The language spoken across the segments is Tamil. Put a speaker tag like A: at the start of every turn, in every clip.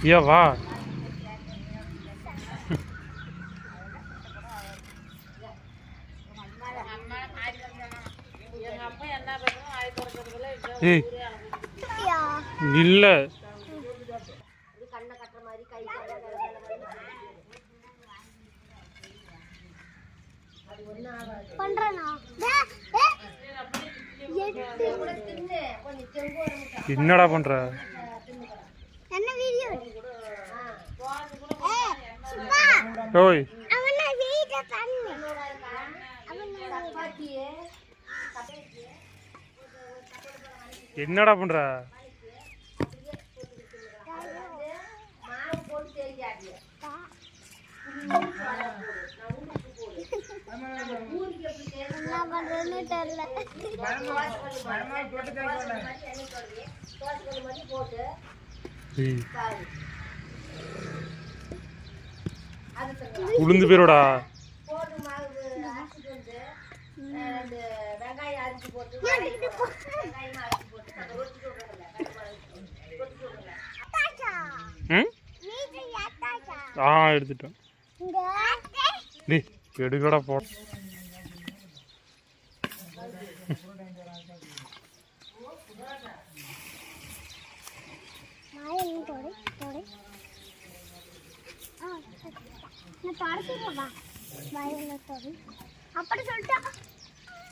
A: ஐயா வா. ஏய் இல்ல என்னடா பண்ற?
B: என்ன வீடியோ?
A: ஓய்
B: அவன வீடியோ பண்ணு.
A: என்னடா பண்ற? உளுந்து பேரோடா. எடுத்துட்டேன். எடுக்கடா போ.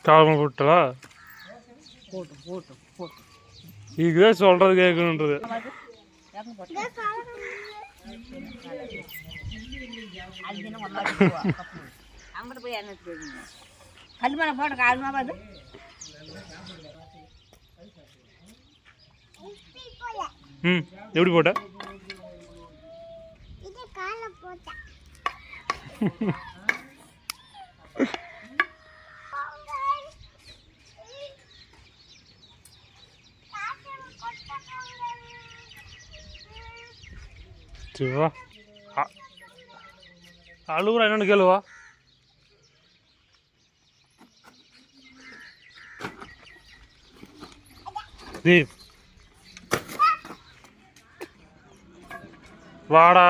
A: காரணம் போட்டா இதுதான் சொல்றது கேட்கணுன்றது.
B: கல்மனை போட்ட காரணமா பாது
A: எப்படி போட்ட? சிவா அழுகுறா என்னன்னு கேளுவா. வாடா.